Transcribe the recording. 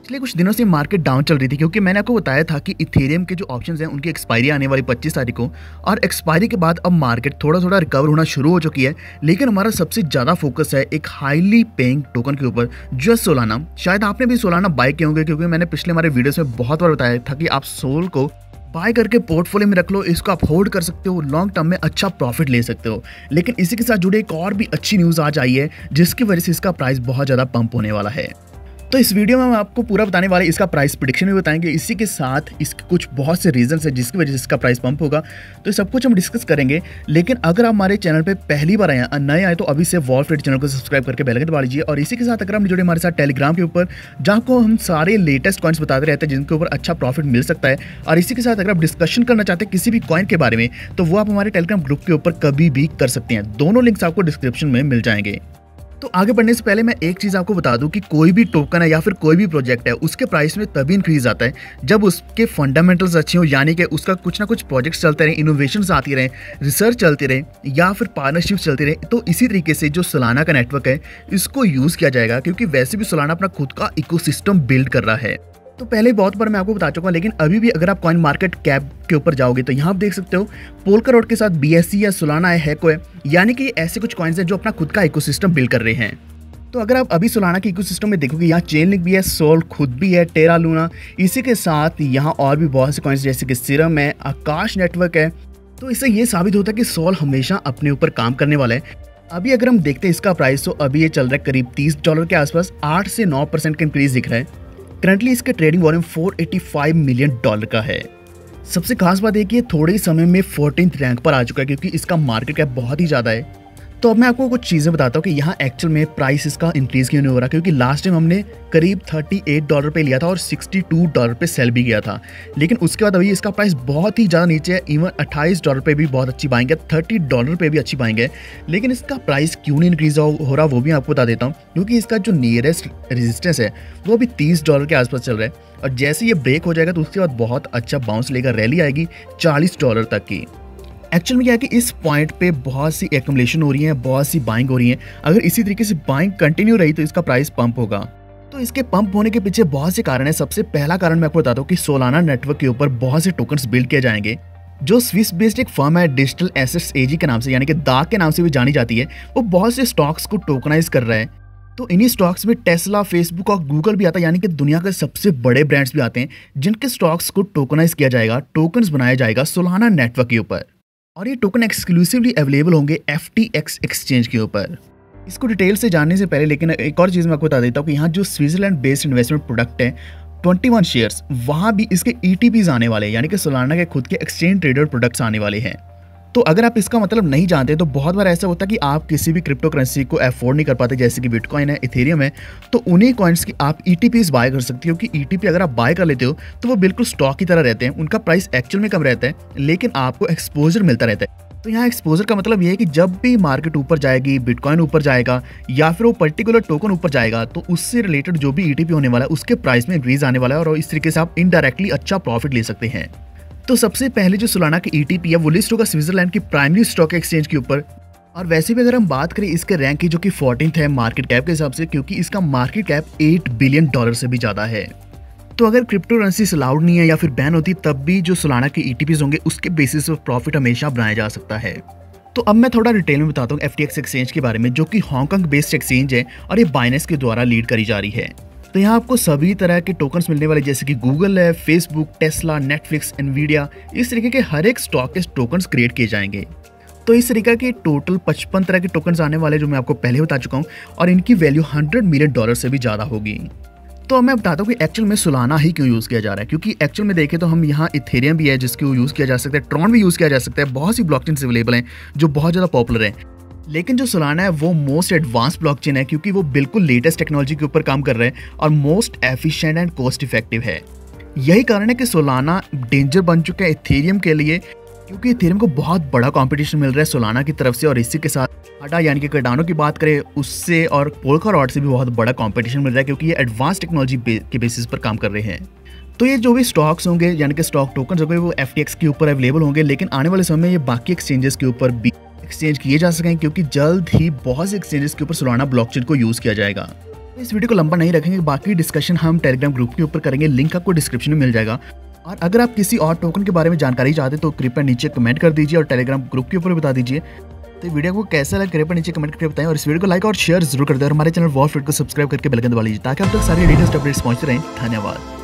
पिछले कुछ दिनों से मार्केट डाउन चल रही थी क्योंकि मैंने आपको बताया था कि इथेरियम के जो ऑप्शंस हैं उनकी एक्सपायरी आने वाली 25 तारीख को, और एक्सपायरी के बाद अब मार्केट थोड़ा थोड़ा रिकवर होना शुरू हो चुकी है। लेकिन हमारा सबसे ज़्यादा फोकस है एक हाईली पेइंग टोकन के ऊपर जो है सोलाना। शायद आपने भी सोलाना बाय किए होंगे क्योंकि मैंने पिछले हमारे वीडियोस में बहुत बार बताया था कि आप सोल को बाय करके पोर्टफोलियो में रख लो, इसको आप होल्ड कर सकते हो, लॉन्ग टर्म में अच्छा प्रॉफिट ले सकते हो। लेकिन इसी के साथ जुड़े एक और भी अच्छी न्यूज़ आज आई है जिसकी वजह से इसका प्राइस बहुत ज़्यादा पंप होने वाला है। तो इस वीडियो में हम आपको पूरा बताने वाले, इसका प्राइस प्रेडिक्शन भी बताएंगे, इसी के साथ इसके कुछ बहुत से रीजंस हैं जिसकी वजह से इसका प्राइस पंप होगा। तो सब कुछ हम डिस्कस करेंगे। लेकिन अगर आप हमारे चैनल पे पहली बार नए आए तो अभी से वॉल्फ ट्रेड चैनल को सब्सक्राइब करके बेल आइकन दबा लीजिए। और इसी के साथ अगर हम जुड़े हमारे साथ टेलीग्राम के ऊपर, जहाँ को हम सारे लेटेस्ट कॉइन्स बताते रहते हैं जिनके ऊपर अच्छा प्रॉफिट मिल सकता है। और इसी के साथ अगर आप डिस्कशन करना चाहते हैं किसी भी कॉइन के बारे में तो वो आप हमारे टेलीग्राम ग्रुप के ऊपर कभी भी कर सकते हैं। दोनों लिंक्स आपको डिस्क्रिप्शन में मिल जाएंगे। तो आगे बढ़ने से पहले मैं एक चीज़ आपको बता दूं कि कोई भी टोकन है या फिर कोई भी प्रोजेक्ट है उसके प्राइस में तभी इंक्रीज आता है जब उसके फंडामेंटल्स अच्छे हो, यानी कि उसका कुछ ना कुछ प्रोजेक्ट्स चलते रहे, इनोवेशंस आती रहे, रिसर्च चलती रहे या फिर पार्टनरशिप्स चलती रहे। तो इसी तरीके से जो सोलाना का नेटवर्क है इसको यूज़ किया जाएगा क्योंकि वैसे भी सोलाना अपना खुद का इकोसिस्टम बिल्ड कर रहा है। तो पहले बहुत बार मैं आपको बता चुका हूँ, लेकिन अभी भी अगर आप कॉइन मार्केट कैप के ऊपर जाओगे तो यहाँ आप देख सकते हो पोलकाडॉट के साथ BSC या सोलाना है, हैको है, यानी कि ऐसे कुछ कॉइन्स हैं जो अपना खुद का इकोसिस्टम बिल्ड कर रहे हैं। तो अगर आप अभी सोलाना के इकोसिस्टम में देखोगे, यहाँ चेनलिंक भी है, सोल खुद भी है, टेरा लूना, इसी के साथ यहाँ और भी बहुत से कॉइन्स जैसे कि सीरम है, आकाश नेटवर्क है। तो इससे ये साबित होता है कि सोल हमेशा अपने ऊपर काम करने वाला है। अभी अगर हम देखते हैं इसका प्राइस, तो अभी ये चल रहा है करीब $30 के आसपास, 8 से 9% का इंक्रीज दिख रहा है। करंटली इसके ट्रेडिंग वॉल्यूम $485 मिलियन का है। सबसे खास बात है कि ये थोड़े ही समय में 14th रैंक पर आ चुका है क्योंकि इसका मार्केट कैप बहुत ही ज़्यादा है। तो अब मैं आपको कुछ चीज़ें बताता हूँ कि यहाँ एक्चुअल में प्राइस इसका इंक्रीज क्यों नहीं हो रहा, क्योंकि लास्ट टाइम हमने करीब $38 पे लिया था और $62 पे सेल भी गया था। लेकिन उसके बाद अभी इसका प्राइस बहुत ही ज़्यादा नीचे है, इवन $28 पे भी बहुत अच्छी बाइंग है, $30 पे भी अच्छी बाइंग है। लेकिन इसका प्राइस क्यों नहीं इंक्रीज हो रहा वो भी आपको बता देता हूँ, क्योंकि इसका जो नियरेस्ट रेजिस्टेंस है वो अभी $30 के आसपास चल रहा है। और जैसे ये ब्रेक हो जाएगा तो उसके बाद बहुत अच्छा बाउंस लेकर रैली आएगी $40 तक की। एक्चुअल में क्या है कि इस पॉइंट पे बहुत सी एक्युमुलेशन हो रही है, बहुत सी बाइंग हो रही है। अगर इसी तरीके से बाइंग कंटिन्यू रही तो इसका प्राइस पंप होगा। तो इसके पंप होने के पीछे बहुत से कारण है। सबसे पहला कारण मैं आपको बताता हूँ कि सोलाना नेटवर्क के ऊपर बहुत से टोकन्स बिल्ड किए जाएंगे। जो स्विस बेस्ड एक फर्म है डिजिटल एसेट्स AG के नाम से, यानी कि दाग के नाम से भी जानी जाती है, वो बहुत से स्टॉक्स को टोकनाइज कर रहा है। तो इन्हीं स्टॉक्स में टेस्ला, फेसबुक और गूगल भी आता है, यानी कि दुनिया के सबसे बड़े ब्रांड्स भी आते हैं जिनके स्टॉक्स को टोकनाइज किया जाएगा, टोकन्स बनाया जाएगा सोलाना नेटवर्क के ऊपर। और ये टोकन एक्सक्लूसिवली अवेलेबल होंगे FTX एक्सचेंज के ऊपर। इसको डिटेल से जानने से पहले लेकिन एक और चीज़ मैं आपको बता देता हूँ कि यहाँ जो स्विट्जरलैंड बेस्ड इन्वेस्टमेंट प्रोडक्ट है 21 शेयर्स, वहाँ भी इसके ETPs आने वाले हैं, यानी कि सोलाना के खुद के एक्सचेंज ट्रेडेड प्रोडक्ट्स आने वाले हैं। तो अगर आप इसका मतलब नहीं जानते तो बहुत बार ऐसा होता है कि आप किसी भी क्रिप्टो करेंसी को अफोर्ड नहीं कर पाते, जैसे कि बिटकॉइन है, इथेरियम है, तो उन्हीं कॉइन्स की आप ETPs बाय कर सकते हो। क्योंकि ETP अगर आप बाय कर लेते हो तो वो बिल्कुल स्टॉक की तरह रहते हैं, उनका प्राइस एक्चुअल में कम रहता है लेकिन आपको एक्सपोजर मिलता रहता है। तो यहाँ एक्सपोजर का मतलब ये है कि जब भी मार्केट ऊपर जाएगी, बिटकॉइन ऊपर जाएगा या फिर वो पर्टिकुलर टोकन ऊपर जाएगा, तो उससे रिलेटेड जो भी ETP होने वाला है उसके प्राइस में इंक्रीज आने वाला है और इस तरीके से आप इनडायरेक्टली अच्छा प्रॉफिट ले सकते हैं। तो सबसे पहले जो सोलाना की ETP है वो लिस्ट होगा स्विट्जरलैंड की प्राइमरी स्टॉक एक्सचेंज के ऊपर। और वैसे भी अगर हम बात करें इसके रैंक की, जो कि 14th है मार्केट कैप के हिसाब से, क्योंकि इसका मार्केट कैप $8 बिलियन से भी ज़्यादा है। तो अगर क्रिप्टो करेंसी अलाउड नहीं है या फिर बैन होती तब भी जो सोलाना के ETPs होंगे उसके बेसिस पर प्रॉफिट हमेशा बनाया जा सकता है। तो अब मैं थोड़ा डिटेल में बताता हूँ FTX एक्सचेंज के बारे में, जो कि हांगकांग बेस्ड एक्सचेंज है और ये बाइनेंस के द्वारा लीड करी जा रही है। तो यहाँ आपको सभी तरह के टोकन्स मिलने वाले, जैसे कि गूगल है, फेसबुक, टेस्ला, नेटफ्लिक्स, एनवीडिया, इस तरीके के हर एक स्टॉक के टोकन्स क्रिएट किए जाएंगे। तो इस तरीके के टोटल 55 तरह के टोकन्स आने वाले जो मैं आपको पहले बता चुका हूँ, और इनकी वैल्यू $100 मिलियन से भी ज़्यादा होगी। तो मैं बताता हूँ कि एक्चुअल में सोलाना ही क्यों यूज़ किया जा रहा है, क्योंकि एक्चुअल में देखें तो हम यहाँ इथेरियम भी है जिसको यूज़ किया जा सकता है, ट्रॉन भी यूज़ किया जा सकता है, बहुत सी ब्लॉकचेन्स अवेलेबल हैं जो बहुत ज़्यादा पॉपुलर है। लेकिन जो सोलाना है वो मोस्ट एडवांस ब्लॉकचेन है क्योंकि वो बिल्कुल लेटेस्ट टेक्नोलॉजी के ऊपर काम कर रहे हैं और most efficient and cost effective है। यही कारण है कि सोलाना डेंजर बन चुका है इथेरियम के लिए, क्योंकि इथेरियम को बहुत बड़ा कंपटीशन मिल रहा है सोलाना की तरफ से। और इसी के साथ आटा यानी कि कार्डानो की बात करें उससे, और पोलकाडॉट से भी बहुत बड़ा कंपटीशन मिल रहा है क्योंकि ये एडवांस टेक्नोलॉजी के बेसिस पर काम कर रहे हैं। तो ये जो भी स्टॉक्स होंगे यानी कि स्टॉक टोकन होंगे वो FTX के ऊपर अवेलेबल होंगे, लेकिन आने वाले समय में ये बाकी एक्सचेंजेस के ऊपर भी एक्सचेंज किए जा सकें, क्योंकि जल्द ही बहुत से एक्सचेंजेस के ऊपर सोलाना ब्लॉकचेन को यूज़ किया जाएगा। इस वीडियो को लंबा नहीं रखेंगे, बाकी डिस्कशन हम टेलीग्राम ग्रुप के ऊपर करेंगे, लिंक आपको डिस्क्रिप्शन में मिल जाएगा। और अगर आप किसी और टोकन के बारे में जानकारी चाहते तो कृपया नीचे कमेंट कर दीजिए और टेलीग्राम ग्रुप के ऊपर बता दीजिए। तो वीडियो को कैसा लगा कृपया नीचे कमेंट करके बताएं और इस वीडियो को लाइक और शेयर जरूर कर दें और हमारे चैनल वॉल्फ को सब्सक्राइब करके बेल आइकन दबा लीजिए ताकि आप तक सारी लेटेस्ट अपडेट्स पहुंचते रहें। धन्यवाद।